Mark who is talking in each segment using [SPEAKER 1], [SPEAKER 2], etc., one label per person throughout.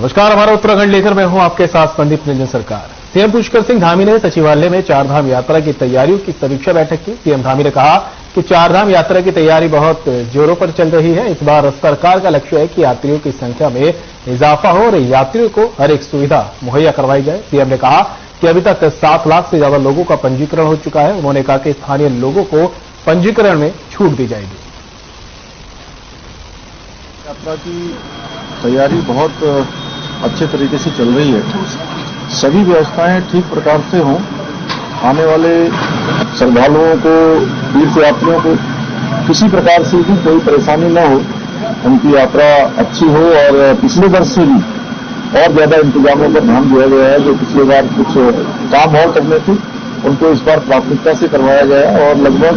[SPEAKER 1] नमस्कार, हमारा उत्तराखंड लेकर मैं हूं आपके साथ पंडित निरंजन सरकार। सीएम पुष्कर सिंह धामी ने सचिवालय में चारधाम यात्रा की तैयारियों की समीक्षा बैठक की। सीएम धामी ने कहा कि चारधाम यात्रा की तैयारी बहुत जोरों पर चल रही है। इस बार सरकार का लक्ष्य है कि यात्रियों की संख्या में इजाफा हो और यात्रियों को हर एक सुविधा मुहैया करवाई जाए। सीएम ने कहा कि अभी तक 7 लाख से ज्यादा लोगों का पंजीकरण हो चुका है। उन्होंने कहा कि स्थानीय लोगों को पंजीकरण में छूट दी जाएगी।
[SPEAKER 2] यात्रा की तैयारी बहुत अच्छे तरीके से चल रही है। सभी व्यवस्थाएं ठीक प्रकार से हों, आने वाले श्रद्धालुओं को, तीर्थयात्रियों को किसी प्रकार से भी कोई परेशानी न हो, उनकी यात्रा अच्छी हो। और पिछले वर्ष से भी और ज्यादा इंतजामों पर ध्यान दिया गया है। जो पिछले बार कुछ काम और करने थे, उनको इस बार प्राथमिकता से करवाया गया और लगभग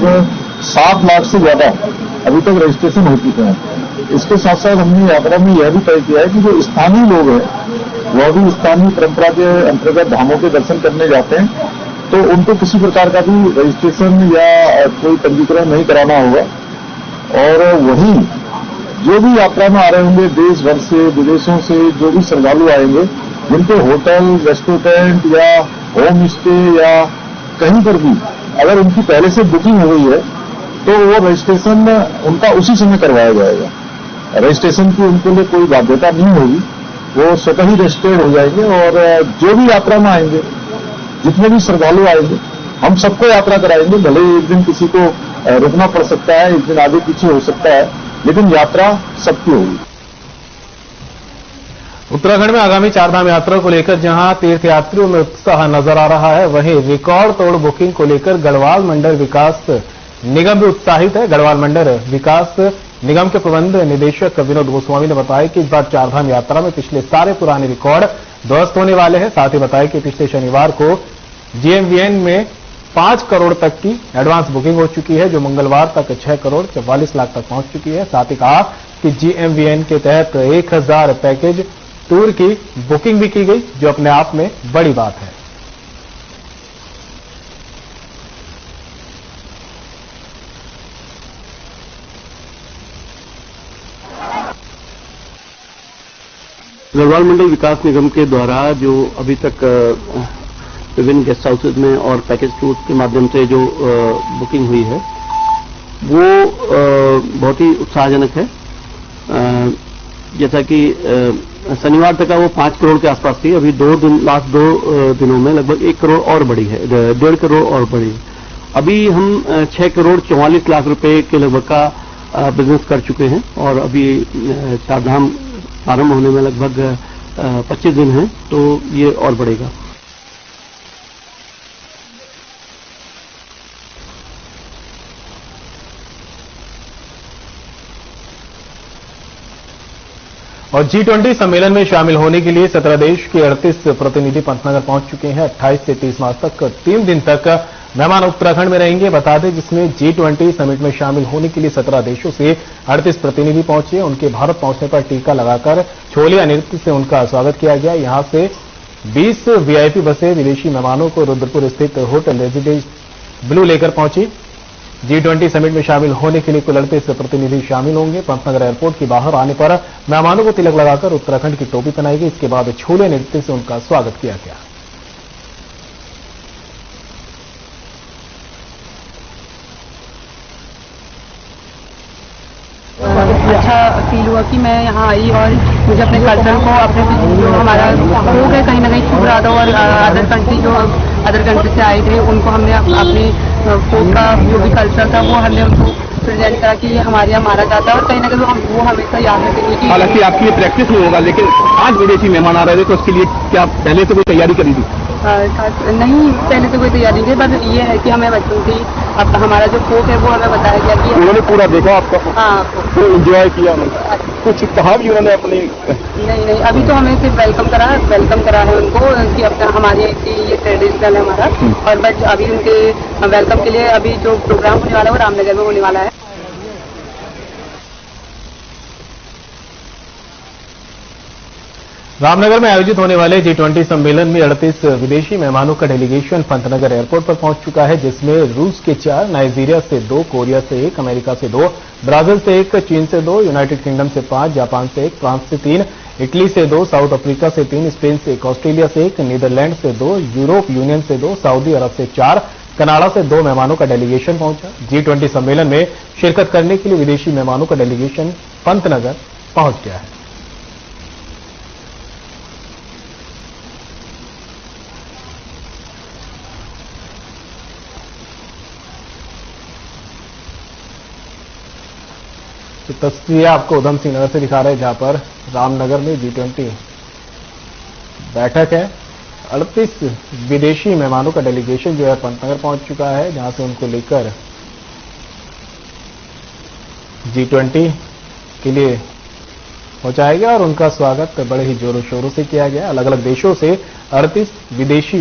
[SPEAKER 2] 7 लाख से ज्यादा अभी तक रजिस्ट्रेशन हो चुके हैं। इसके साथ साथ हमने यात्रा में यह भी तय किया है कि जो स्थानीय लोग हैं वह भी स्थानीय परंपरा के अंतर्गत धामों के दर्शन करने जाते हैं, तो उनको किसी प्रकार का भी रजिस्ट्रेशन या कोई पंजीकरण नहीं कराना होगा। और वहीं जो भी यात्रा में आ रहे होंगे देश भर से, विदेशों से जो भी श्रद्धालु आएंगे, जिनके होटल, रेस्टोरेंट या होम स्टे या कहीं पर भी अगर उनकी पहले से बुकिंग हो गई है तो वो रजिस्ट्रेशन उनका उसी समय करवाया जाएगा। रजिस्ट्रेशन की उनके लिए कोई बाध्यता नहीं होगी, वो स्वतः ही रजिस्टर्ड हो जाएंगे। और जो भी यात्रा में आएंगे, जितने भी श्रद्धालु आएंगे, हम सबको यात्रा कराएंगे। भले ही एक दिन किसी को रुकना पड़ सकता है, एक दिन आगे पीछे हो सकता है, लेकिन यात्रा सबकी होगी।
[SPEAKER 1] उत्तराखंड में आगामी चारधाम यात्रा को लेकर जहां तीर्थयात्रियों में उत्साह नजर आ रहा है, वहीं रिकॉर्ड तोड़ बुकिंग को लेकर गढ़वाल मंडल विकास निगम भी उत्साहित है। गढ़वाल मंडल विकास निगम के प्रबंध निदेशक विनोद गोस्वामी ने बताया कि इस बार चारधाम यात्रा में पिछले सारे पुराने रिकॉर्ड ध्वस्त होने वाले हैं। साथ ही बताया कि पिछले शनिवार को GMVN में 5 करोड़ तक की एडवांस बुकिंग हो चुकी है, जो मंगलवार तक 6 करोड़ 44 लाख तक पहुंच चुकी है। साथ ही कहा कि GMVN के तहत 1000 पैकेज टूर की बुकिंग भी की गई, जो अपने आप में बड़ी बात है।
[SPEAKER 3] गढ़वाल मंडल विकास निगम के द्वारा जो अभी तक विभिन्न गेस्ट हाउसेज में और पैकेज टूर के माध्यम से जो बुकिंग हुई है, वो बहुत ही उत्साहजनक है। जैसा कि शनिवार तक का वो 5 करोड़ के आसपास थी, अभी लास्ट 2 दिनों में लगभग 1 करोड़ और बढ़ी है, 1.5 करोड़ और बढ़ी है। अभी हम 6 करोड़ 44 लाख रुपए के लगभग का बिजनेस कर चुके हैं और अभी चारधाम प्रारंभ होने में लगभग 25 दिन हैं, तो ये और बढ़ेगा।
[SPEAKER 1] और G20 सम्मेलन में शामिल होने के लिए 17 देश के 38 प्रतिनिधि पंतनगर पहुंच चुके हैं। 28 से 30 मार्च तक 3 दिन तक मेहमान उत्तराखंड में रहेंगे। बता दें, जिसमें G20 समिट में शामिल होने के लिए 17 देशों से 38 प्रतिनिधि पहुंचे। उनके भारत पहुंचने पर टीका लगाकर छोलिया नृत्य से उनका स्वागत किया गया। यहां से 20 VIP बसें विदेशी मेहमानों को रुद्रपुर स्थित होटल रेजिडेंस ब्लू लेकर पहुंची। G20 समिट में शामिल होने के लिए कुल 38 प्रतिनिधि शामिल होंगे। पंतनगर एयरपोर्ट के बाहर आने पर मेहमानों को तिलक लगाकर उत्तराखंड की टोपी पहनाई गई। इसके बाद छोले नृत्य से उनका स्वागत किया गया।
[SPEAKER 4] अच्छा फील हुआ कि मैं यहाँ आई और मुझे अपने कल्चर को, अपने जो हमारा हो गए कहीं ना कहीं छूट रहा था। और अदर कंट्री से आए थे, उनको हमने अपने फोक का जो भी कल्चर था वो हमने उनको प्रेजेंट करा कि ये हमारे यहाँ माना जाता है और कहीं ना कहीं वो हमेशा याद रखेंगे कि
[SPEAKER 5] हालांकि आपकी ये प्रैक्टिस नहीं होगा, लेकिन आज विदेशी मेहमान आ रहे थे, तो उसके लिए क्या पहले से कोई तैयारी करी थी?
[SPEAKER 4] नहीं, पहले से कोई तैयारी नहीं, बस ये है कि हमें बच्चों की अब हमारा जो फोक है वो हमें बताया गया कि
[SPEAKER 5] उन्होंने पूरा देखा आपका?
[SPEAKER 4] हाँ,
[SPEAKER 5] तो एंजॉय किया कुछ कहा भी उन्होंने अपनी?
[SPEAKER 4] नहीं, अभी तो हमें सिर्फ वेलकम करा है उनको कि अपना हमारे ये ट्रेडिशनल है हमारा। और बस अभी उनके वेलकम के लिए अभी जो प्रोग्राम होने वाला है वो रामनगर में होने वाला है।
[SPEAKER 1] रामनगर में आयोजित होने वाले G20 सम्मेलन में 38 विदेशी मेहमानों का डेलीगेशन पंतनगर एयरपोर्ट पर पहुंच चुका है, जिसमें रूस के 4, नाइजीरिया से 2, कोरिया से 1, अमेरिका से 2, ब्राजील से 1, चीन से 2, यूनाइटेड किंगडम से 5, जापान से 1, फ्रांस से 3, इटली से 2, साउथ अफ्रीका से 3, स्पेन से 1, ऑस्ट्रेलिया से 1, नीदरलैंड से 2, यूरोप यूनियन से 2, सऊदी अरब से 4, कनाडा से 2 मेहमानों का डेलीगेशन पहुंचा। G20 सम्मेलन में शिरकत करने के लिए विदेशी मेहमानों का डेलीगेशन पंतनगर पहुंच गया है। तो तस्वीर आपको उधम सिंह नगर से दिखा रहे हैं, जहां पर रामनगर में G20 बैठक है। 38 विदेशी मेहमानों का डेलीगेशन जो है पंतनगर पहुंच चुका है, जहां से उनको लेकर G20 के लिए पहुंचाया गया और उनका स्वागत बड़े ही जोरों शोरों से किया गया। अलग अलग देशों से 38 विदेशी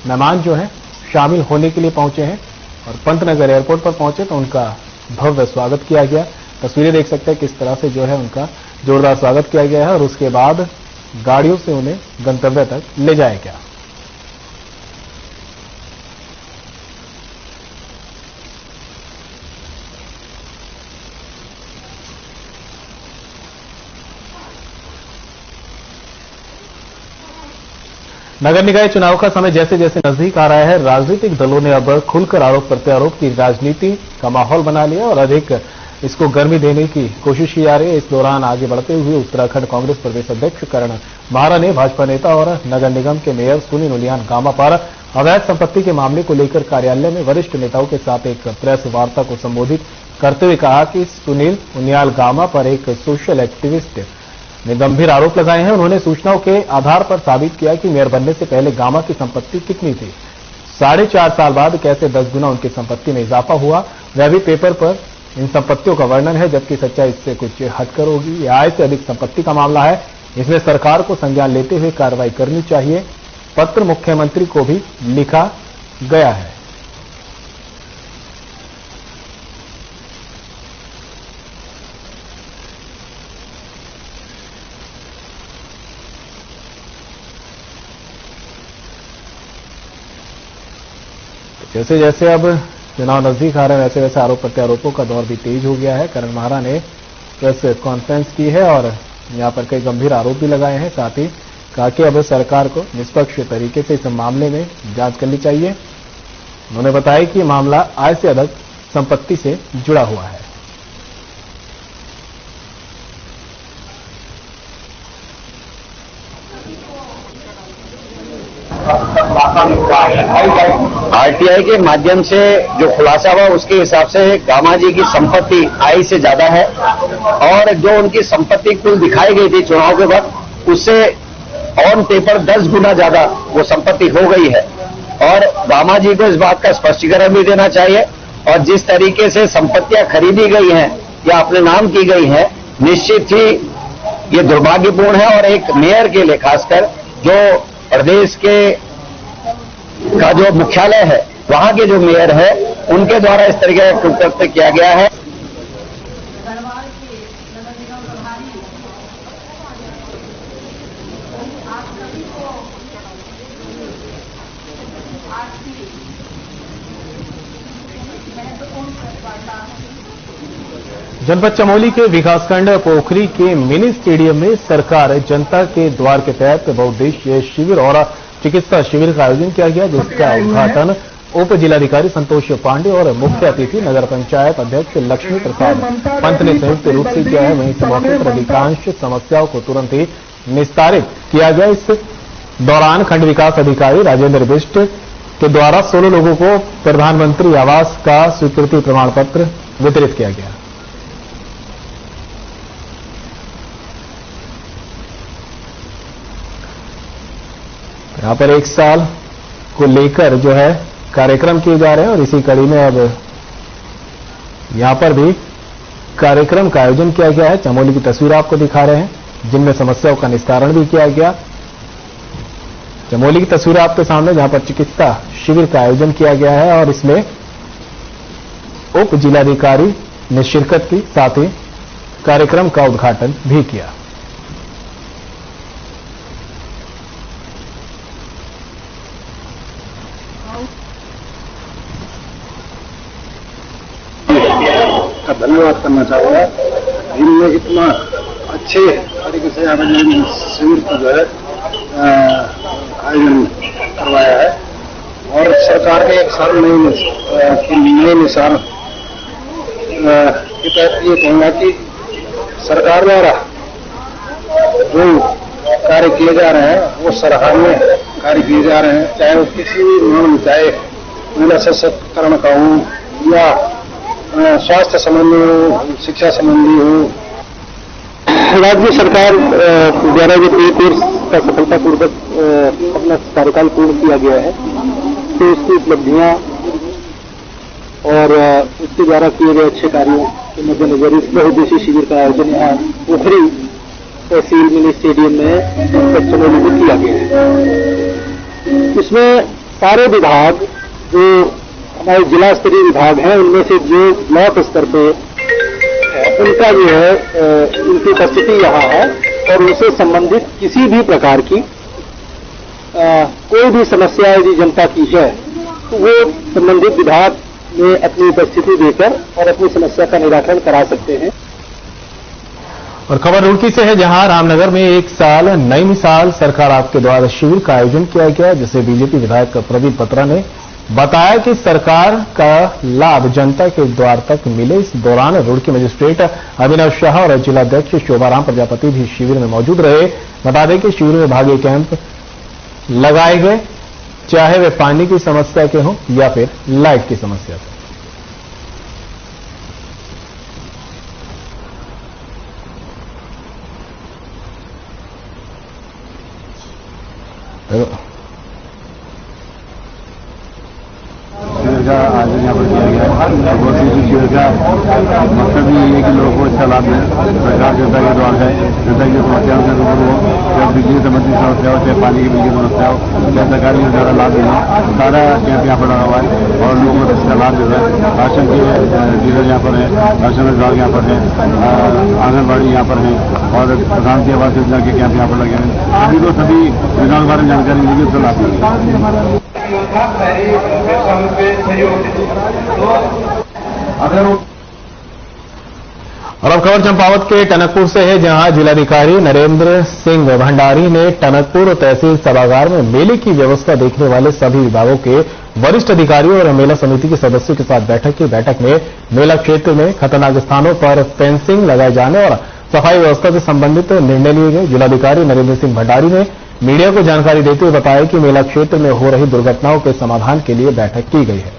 [SPEAKER 1] मेहमान जो हैं शामिल होने के लिए पहुंचे हैं और पंतनगर एयरपोर्ट पर पहुंचे तो उनका भव्य स्वागत किया गया। तस्वीरें देख सकते हैं किस तरह से जो है उनका जोरदार स्वागत किया गया है और उसके बाद गाड़ियों से उन्हें गंतव्य तक ले जाया गया। नगर निकाय चुनाव का समय जैसे जैसे नजदीक आ रहा है, राजनीतिक दलों ने अब खुलकर आरोप प्रत्यारोप की राजनीति का माहौल बना लिया और अधिक इसको गर्मी देने की कोशिश की जा रही है। इस दौरान आगे बढ़ते हुए उत्तराखंड कांग्रेस प्रदेश अध्यक्ष करण माहरा ने भाजपा नेता और नगर निगम के मेयर सुनील उनियाल गामा पर अवैध संपत्ति के मामले को लेकर कार्यालय में वरिष्ठ नेताओं के साथ एक प्रेस वार्ता को संबोधित करते हुए कहा कि सुनील उनियाल गामा पर एक सोशल एक्टिविस्ट ने गंभीर आरोप लगाए हैं। उन्होंने सूचनाओं के आधार पर साबित किया कि मेयर बनने से पहले गामा की संपत्ति कितनी थी, 4.5 साल बाद कैसे 10 गुना उनकी संपत्ति में इजाफा हुआ, वह भी पेपर पर इन संपत्तियों का वर्णन है, जबकि सच्चाई इससे कुछ हटकर होगी। यह आय से अधिक संपत्ति का मामला है, इसमें सरकार को संज्ञान लेते हुए कार्रवाई करनी चाहिए। पत्र मुख्यमंत्री को भी लिखा गया है। जैसे जैसे अब चुनाव नजदीक आ रहे हैं वैसे वैसे आरोप प्रत्यारोपों का दौर भी तेज हो गया है। करण माहरा ने प्रेस कॉन्फ्रेंस की है और यहां पर कई गंभीर आरोप भी लगाए हैं। साथ ही कहा कि अब सरकार को निष्पक्ष तरीके से इस मामले में जांच करनी चाहिए। उन्होंने बताया कि मामला आय से अधिक संपत्ति से जुड़ा हुआ है।
[SPEAKER 6] आरटीआई के माध्यम से जो खुलासा हुआ उसके हिसाब से गामा जी की संपत्ति आय से ज्यादा है और जो उनकी संपत्ति कुल दिखाई गई थी चुनाव के वक्त उससे ऑन पेपर 10 गुना ज्यादा वो संपत्ति हो गई है और गामा जी को इस बात का स्पष्टीकरण भी देना चाहिए और जिस तरीके से संपत्तियां खरीदी गई हैं या अपने नाम की गई हैं निश्चित ही ये दुर्भाग्यपूर्ण है और एक मेयर के लिए खासकर जो प्रदेश के का जो मुख्यालय है वहां के जो मेयर है उनके द्वारा इस तरीके का कृत्य किया गया है।
[SPEAKER 1] जनपद चमोली के विकासखंड पोखरी के मिनी स्टेडियम में सरकार जनता के द्वार के तहत बहुउद्देशीय शिविर और चिकित्सा शिविर का आयोजन किया गया, जिसका उद्घाटन उप जिलाधिकारी संतोष पांडे और मुख्य अतिथि नगर पंचायत अध्यक्ष लक्ष्मी प्रसाद पंत ने संयुक्त रूप से किया है। वहीं इस मौके पर अधिकांश समस्याओं को तुरंत ही निस्तारित किया गया। इस दौरान खंड विकास अधिकारी राजेंद्र बिष्ट के द्वारा 16 लोगों को प्रधानमंत्री आवास का स्वीकृति प्रमाण पत्र वितरित किया गया। यहां पर 1 साल को लेकर जो है कार्यक्रम किए जा रहे हैं और इसी कड़ी में अब यहां पर भी कार्यक्रम का आयोजन किया गया है। चमोली की तस्वीर आपको दिखा रहे हैं जिनमें समस्याओं का निस्तारण भी किया गया। चमोली की तस्वीर आपके सामने जहां पर चिकित्सा शिविर का आयोजन किया गया है और इसमें उप जिलाधिकारी ने शिरकत की, साथ ही कार्यक्रम का उद्घाटन भी किया।
[SPEAKER 2] धन्यवाद करना चाहूंगा जिनने इतना अच्छे
[SPEAKER 7] तरीके से यहाँ पे शिविर को जो है आयोजन करवाया है और सरकार के एक साल नए निशान के तहत ये कहूँगा कि सरकार द्वारा जो कार्य किए जा रहे हैं वो सराहनीय कार्य किए जा रहे हैं, चाहे वो किसी भी उन्होंने चाहे महिला सशक्तिकरण का हो या स्वास्थ्य संबंधी हो, शिक्षा संबंधी हो। राज्य सरकार द्वारा जो 1 वर्ष का सफलतापूर्वक अपना कार्यकाल पूर्ण किया गया है, तो उसकी उपलब्धियां और उसके द्वारा किए गए अच्छे कार्यों के मद्देनजर इस बहुउद्देशीय शिविर का आयोजन यहाँ पोखरी तहसील मिनी स्टेडियम में चमोली में किया गया है। इसमें सारे विभाग जो हमारे जिला स्तरीय विभाग हैं उनमें से जो ब्लॉक स्तर पे उनका जो है उनकी उपस्थिति यहाँ है और उनसे संबंधित किसी भी प्रकार की कोई भी समस्या यदि जनता की है तो वो संबंधित विभाग में अपनी उपस्थिति देकर और अपनी समस्या का निराकरण करा सकते हैं।
[SPEAKER 1] और खबर रुड़की से है, जहां रामनगर में 1 साल नई मिसाल सरकार आपके द्वारा शिविर का आयोजन किया गया, जिसे बीजेपी विधायक प्रदीप बत्रा ने बताया कि सरकार का लाभ जनता के द्वार तक मिले। इस दौरान रुड़की मजिस्ट्रेट अभिनव शाह और जिलाध्यक्ष शोभाराम प्रजापति भी शिविर में मौजूद रहे। बता दें कि शिविर में भागे कैंप लगाए गए, चाहे वे पानी की समस्या के हों या फिर लाइट की समस्या के।
[SPEAKER 2] शिविर का आयोजन यहाँ पर किया गया है। बहुत सी शिविर का मकसद भी यही है कि लोगों को अच्छा लाभ मिले। सरकार जनता के द्वार है, जनता की समस्याओं से रूबरू हो, चाहे बिजली संबंधी समस्या हो, चाहे पानी की बिल की समस्या हो, चाहे सरकारी में ज़्यादा लाभ मिले, सारा कैंप यहाँ पर लगा हुआ है और लोगों को इसका लाभ मिल रहा है। राशन के डीलर यहाँ पर है, राशन विभाग यहाँ पर है, आंगनबाड़ी यहाँ पर है और प्रधानमंत्री आवास योजना के कैंप यहाँ पर लगे हैं। सभी को सभी योजनाओं के बारे में जानकारी मिलेगी, उसका लाभ मिलेगा।
[SPEAKER 1] और अब खबर चंपावत के टनकपुर से है, जहां जिलाधिकारी नरेंद्र सिंह भंडारी ने टनकपुर तहसील सभागार में मेले की व्यवस्था देखने वाले सभी विभागों के वरिष्ठ अधिकारियों और मेला समिति के सदस्यों के साथ बैठक की। बैठक में मेला क्षेत्र में खतरनाक स्थानों पर फेंसिंग लगाए जाने और सफाई व्यवस्था से संबंधित निर्णय लिए गए। जिलाधिकारी नरेंद्र सिंह भंडारी ने मीडिया को जानकारी देते हुए बताया कि मेला क्षेत्र में हो रही दुर्घटनाओं के समाधान के लिए बैठक की गई है।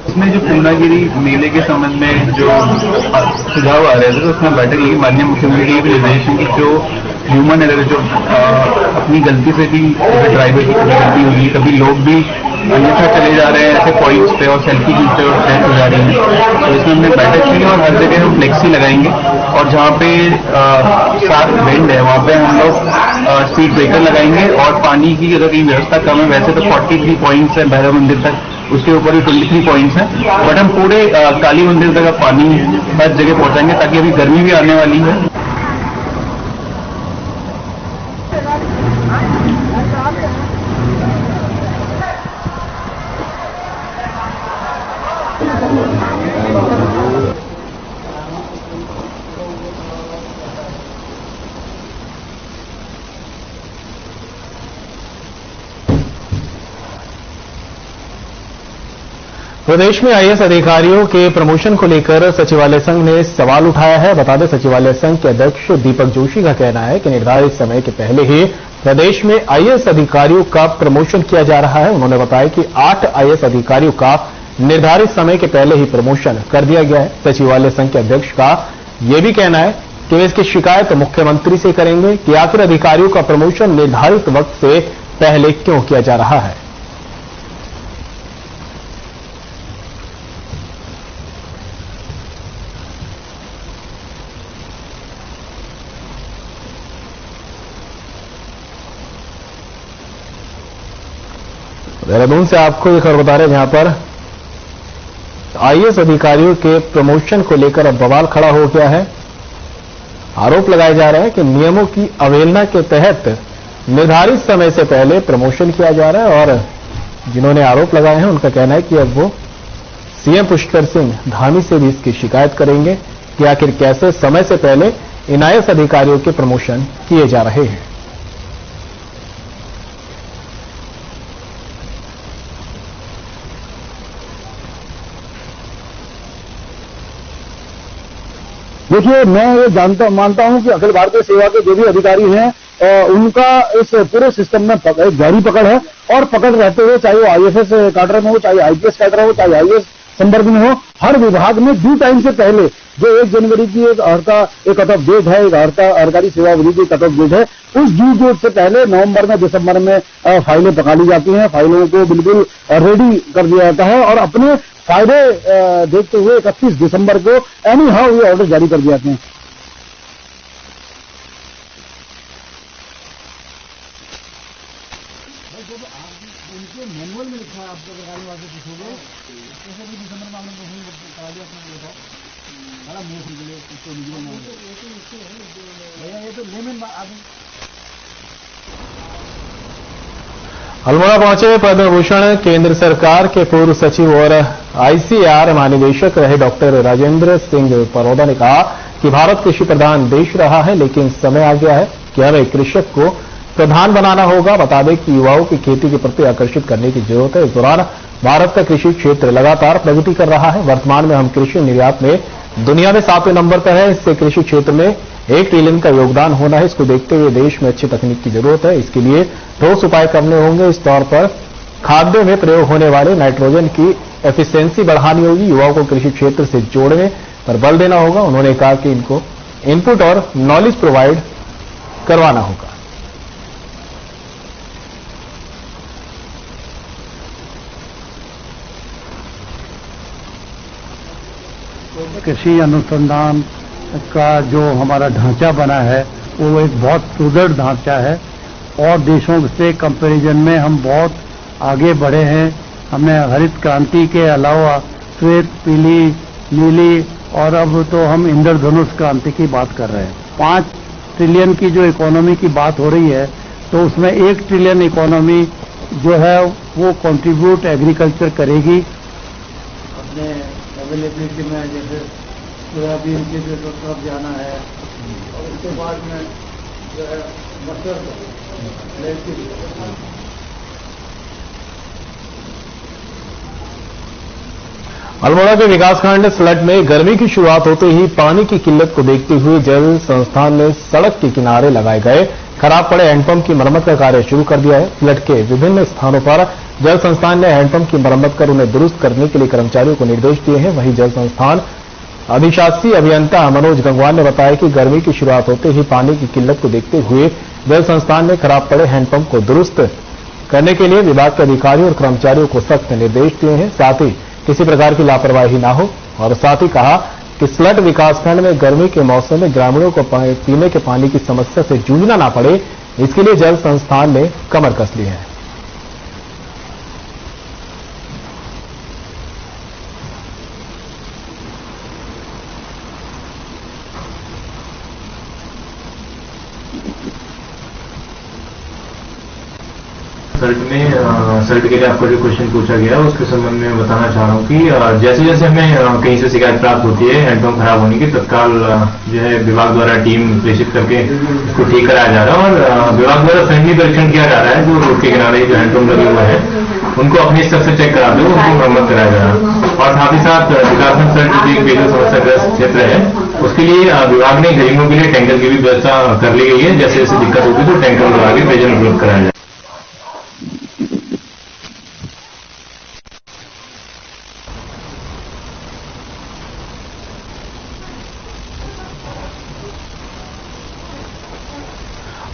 [SPEAKER 8] इसमें जो पूर्णागिरी मेले के संबंध में जो सुझाव आ रहे थे, तो उसमें बैठक लगी। माननीय मुख्यमंत्री के निर्देशन की जो ह्यूमन एरर, जो अपनी गलती से भी ड्राइवर की गलती हुई, कभी लोग भी अन्यथा चले जा रहे हैं ऐसे पॉइंट्स पे और सेल्फी खींचते और डेथ हो जा रही है, तो इसमें हमने बैठक की और हर जगह हम फ्लेक्सी लगाएंगे और जहाँ पे साथ बेंड है वहाँ पे हम लोग स्पीड ब्रेकर लगाएंगे और पानी की अगर कहीं व्यवस्था कम है, वैसे तो 43 पॉइंट्स है भैरव मंदिर तक, उसके ऊपर भी 23 पॉइंट्स हैं, बट हम पूरे काली मंदिर तक पानी हर जगह पहुंचाएंगे ताकि अभी गर्मी भी आने वाली है।
[SPEAKER 1] प्रदेश में आईएएस अधिकारियों के प्रमोशन को लेकर सचिवालय संघ ने सवाल उठाया है। बता दें, सचिवालय संघ के अध्यक्ष दीपक जोशी का कहना है कि निर्धारित समय के पहले ही प्रदेश में आईएएस अधिकारियों का प्रमोशन किया जा रहा है। उन्होंने बताया कि 8 आईएएस अधिकारियों का निर्धारित समय के पहले ही प्रमोशन कर दिया गया है। सचिवालय संघ के अध्यक्ष का यह भी कहना है कि वे इसकी शिकायत मुख्यमंत्री से करेंगे कि आखिर अधिकारियों का प्रमोशन निर्धारित वक्त से पहले क्यों किया जा रहा है। देहरादून से आपको ये खबर बता रहे हैं, जहां पर आईएएस अधिकारियों के प्रमोशन को लेकर अब बवाल खड़ा हो गया है। आरोप लगाए जा रहे हैं कि नियमों की अवहेलना के तहत निर्धारित समय से पहले प्रमोशन किया जा रहा है। और जिन्होंने आरोप लगाए हैं उनका कहना है कि अब वो सीएम पुष्कर सिंह धामी से भी इसकी शिकायत करेंगे कि आखिर कैसे समय से पहले इन आईएएस अधिकारियों के प्रमोशन किए जा रहे हैं।
[SPEAKER 7] देखिए, मैं ये मानता हूं कि अखिल भारतीय सेवा के जो भी अधिकारी हैं उनका इस पूरे सिस्टम में गहरी पकड़ है और पकड़ रहते हुए, चाहे वो आईएफएस कैडर में हो, चाहे आईपीएस कैडर हो, चाहे आईएएस संवर्ग में हो, हर विभाग में ड्यू टाइम से पहले जो 1 जनवरी की एक कट ऑफ डेट है, एक सरकारी सेवा अवधि की कट ऑफ डेट है, उस ड्यू डेट से पहले नवंबर में, दिसंबर में फाइलें पका ली जाती हैं। फाइलों को बिल्कुल रेडी कर दिया जाता है और अपने फायदे देखते हुए 31 दिसंबर को एनी हाउ ये ऑर्डर जारी कर दिए जाते हैं। मैनुअल में लिखा है, आपको सरकारी वाले पूछोगे कैसे भी दिसंबर में आपने करा दिया अपना बताओ, बड़ा मुंह के लिए इसको भैया ये तो लेमन आदमी।
[SPEAKER 1] अल्मोड़ा पहुंचे पद्म भूषण केंद्र सरकार के पूर्व सचिव और आईसीएआर महानिदेशक रहे डॉक्टर राजेंद्र सिंह परोदा ने कहा कि भारत कृषि प्रधान देश रहा है, लेकिन समय आ गया है कि हमें कृषक को प्रधान बनाना होगा। बता दें कि युवाओं की खेती के प्रति आकर्षित करने की जरूरत है। इस दौरान भारत का कृषि क्षेत्र लगातार प्रगति कर रहा है। वर्तमान में हम कृषि निर्यात में दुनिया में 7वें नंबर पर है। इससे कृषि क्षेत्र में 1 ट्रिलियन का योगदान होना है। इसको देखते हुए देश में अच्छी तकनीक की जरूरत है। इसके लिए ठोस उपाय करने होंगे। इस तौर पर खाद्यों में प्रयोग होने वाले नाइट्रोजन की एफिशिएंसी बढ़ानी होगी। युवाओं को कृषि क्षेत्र से जोड़ने पर बल देना होगा। उन्होंने कहा कि इनको इनपुट और नॉलेज प्रोवाइड करवाना होगा।
[SPEAKER 7] कृषि अनुसंधान का जो हमारा ढांचा बना है वो एक बहुत सुदृढ़ ढांचा है और देशों से कंपैरिजन में हम बहुत आगे बढ़े हैं। हमने हरित क्रांति के अलावा श्वेत, पीली, नीली और अब तो हम इंद्रधनुष क्रांति की बात कर रहे हैं। 5 ट्रिलियन की जो इकोनॉमी की बात हो रही है तो उसमें 1 ट्रिलियन इकोनॉमी जो है वो कंट्रीब्यूट एग्रीकल्चर करेगी। अपने अवेलेबिलिटी में जैसे सोयाबीन की जो तरफ जाना है और उसके बाद में जो है मटर
[SPEAKER 1] अल्मोड़ा के विकासखंड स्लट में गर्मी की शुरुआत होते ही पानी की किल्लत को देखते हुए जल संस्थान ने सड़क के किनारे लगाए गए खराब पड़े हैंडपंप की मरम्मत का कार्य शुरू कर दिया है। स्लट के विभिन्न स्थानों पर जल संस्थान ने हैंडपंप की मरम्मत कर उन्हें दुरुस्त करने के लिए कर्मचारियों को निर्देश दिए हैं। वहीं जल संस्थान अधिशासी अभियंता मनोज गंगवार ने बताया कि गर्मी की शुरुआत होते ही पानी की किल्लत को देखते हुए जल संस्थान ने खराब पड़े हैंडपंप को दुरुस्त करने के लिए विभाग के अधिकारियों और कर्मचारियों को सख्त निर्देश दिए हैं। साथ ही किसी प्रकार की लापरवाही न हो और साथ ही कहा कि स्लट विकासखंड में गर्मी के मौसम में ग्रामीणों को पीने के पानी की समस्या से जूझना ना पड़े, इसके लिए जल संस्थान ने कमर कस ली है।
[SPEAKER 8] सर्ट के लिए आपका जो क्वेश्चन पूछा गया उसके संबंध में बताना चाह रहा हूँ कि जैसे जैसे हमें कहीं से शिकायत प्राप्त होती है हैंडपंप खराब होने की, तत्काल जो है विभाग द्वारा टीम प्रेषित करके उसको ठीक कराया जा रहा है और विभाग द्वारा फ्रेंडली परीक्षण किया जा रहा है। जो रोड के किनारे जो हैंडपंप लगे हुए हैं उनको अपनी स्तर से चेक करा दो, उनको मरम्मत कराया जा रहा है। और साथ ही साथ विकासखंड सर्ट जो एक पेयजल समस्याग्रस्त क्षेत्र है उसके लिए विभाग ने गरीबों के लिए टैंकर की भी व्यवस्था कर ली गई है। जैसे जैसे दिक्कत होगी तो टैंकर द्वारा भी पेयजल उपलब्ध कराया जाए।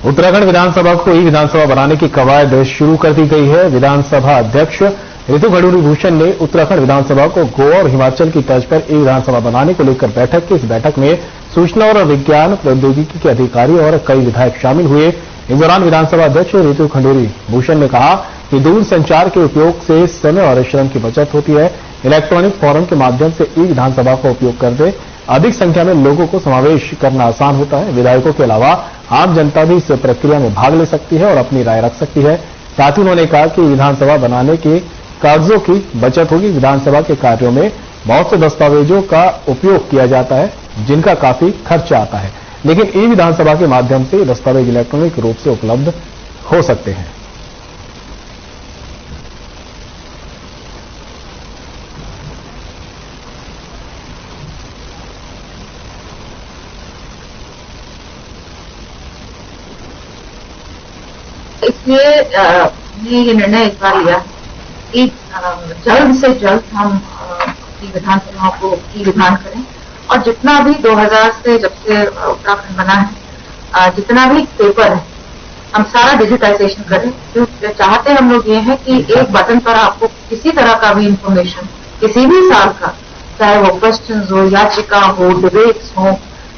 [SPEAKER 1] उत्तराखंड विधानसभा को ई विधानसभा बनाने की कवायद शुरू कर दी गई है। विधानसभा अध्यक्ष ऋतु खंडूरी भूषण ने उत्तराखंड विधानसभा को गोवा और हिमाचल की तर्ज पर ई विधानसभा बनाने को लेकर बैठक की। इस बैठक में सूचना और विज्ञान प्रौद्योगिकी के अधिकारी और कई विधायक शामिल हुए। इस दौरान विधानसभा अध्यक्ष ऋतु खंडूरी भूषण ने कहा कि दूर संचार के उपयोग से समय और श्रम की बचत होती है। इलेक्ट्रॉनिक फॉरम के माध्यम से ई विधानसभा का उपयोग करते अधिक संख्या में लोगों को समावेश करना आसान होता है। विधायकों के अलावा आम जनता भी इस प्रक्रिया में भाग ले सकती है और अपनी राय रख सकती है। साथ ही उन्होंने कहा कि विधानसभा बनाने के कागजों की बचत होगी। विधानसभा के कार्यों में बहुत से दस्तावेजों का उपयोग किया जाता है जिनका काफी खर्चा आता है, लेकिन ई विधानसभा के माध्यम से दस्तावेज इलेक्ट्रॉनिक रूप से उपलब्ध हो सकते हैं।
[SPEAKER 9] इसलिए हमने ये निर्णय इस बार लिया कि जल्द से जल्द हम अपनी विधानसभाओं को ई विधान करें और जितना भी 2000 से जब से उत्तराखंड बना है जितना भी पेपर है हम सारा डिजिटाइजेशन करें। जो चाहते हम लोग ये है कि एक बटन पर आपको किसी तरह का भी इंफॉर्मेशन किसी भी साल का, चाहे वो क्वेश्चन हो, याचिका हो, डिबेट्स हो,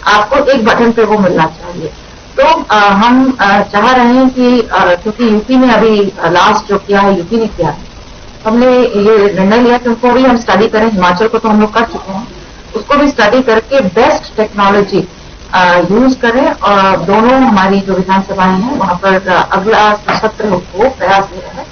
[SPEAKER 9] आपको एक बटन पे वो मिलना चाहिए। तो हम चाह रहे हैं कि क्योंकि यूपी ने अभी लास्ट जो किया है यूपी ने किया है, हमने ये निर्णय लिया कि उनको भी हम स्टडी करें। हिमाचल को तो हम लोग कर चुके हैं, उसको भी स्टडी करके बेस्ट टेक्नोलॉजी यूज करें और दोनों हमारी जो विधानसभाएं हैं वहां पर अगला सत्र को प्रयास ले रहे हैं।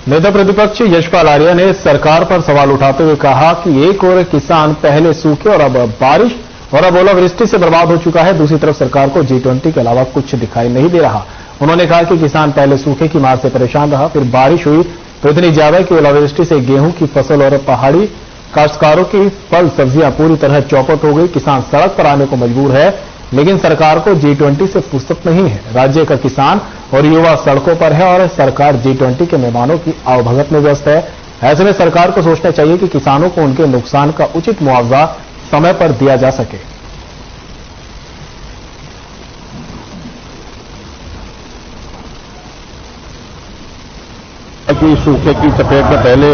[SPEAKER 1] नेता प्रतिपक्ष यशपाल आर्य ने सरकार पर सवाल उठाते हुए कहा कि एक ओर किसान पहले सूखे और अब बारिश और अब ओलावृष्टि से बर्बाद हो चुका है, दूसरी तरफ सरकार को G20 के अलावा कुछ दिखाई नहीं दे रहा। उन्होंने कहा कि किसान पहले सूखे की मार से परेशान रहा, फिर बारिश हुई तो इतनी ज्यादा कि ओलावृष्टि से गेहूं की फसल और पहाड़ी काश्तकारों की फल सब्जियां पूरी तरह चौपट हो गई। किसान सड़क पर आने को मजबूर है, लेकिन सरकार को G20 से फुर्सत नहीं है। राज्य का किसान और युवा सड़कों पर है और सरकार G20 के मेहमानों की आवभगत में व्यस्त है। ऐसे में सरकार को सोचना चाहिए कि किसानों को उनके नुकसान का उचित मुआवजा समय पर दिया जा सके।
[SPEAKER 2] कि सूखे की चपेट में पहले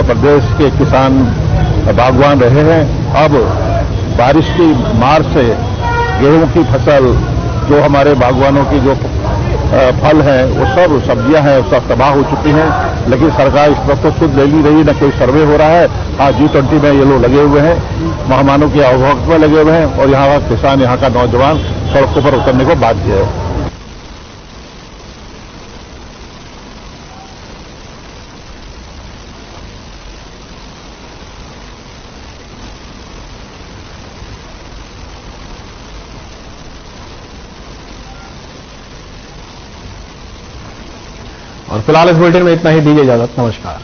[SPEAKER 2] प्रदेश के किसान बागवान रहे हैं, अब बारिश की मार से गेहूं की फसल, जो हमारे बागवानों की जो फल हैं, वो सब सब्जियां हैं, सब तबाह हो चुकी हैं। लेकिन सरकार इस वक्त तो खुद ले ली रही, न कोई सर्वे हो रहा है। हाँ, G20 में ये लोग लगे हुए हैं, मेहमानों की आवभगत में लगे हुए हैं और यहाँ का किसान, यहाँ का नौजवान सड़कों पर उतरने को बाध्य है।
[SPEAKER 1] और फिलहाल इस बुलेटिन में इतना ही। दीजिए इजाजत, नमस्कार।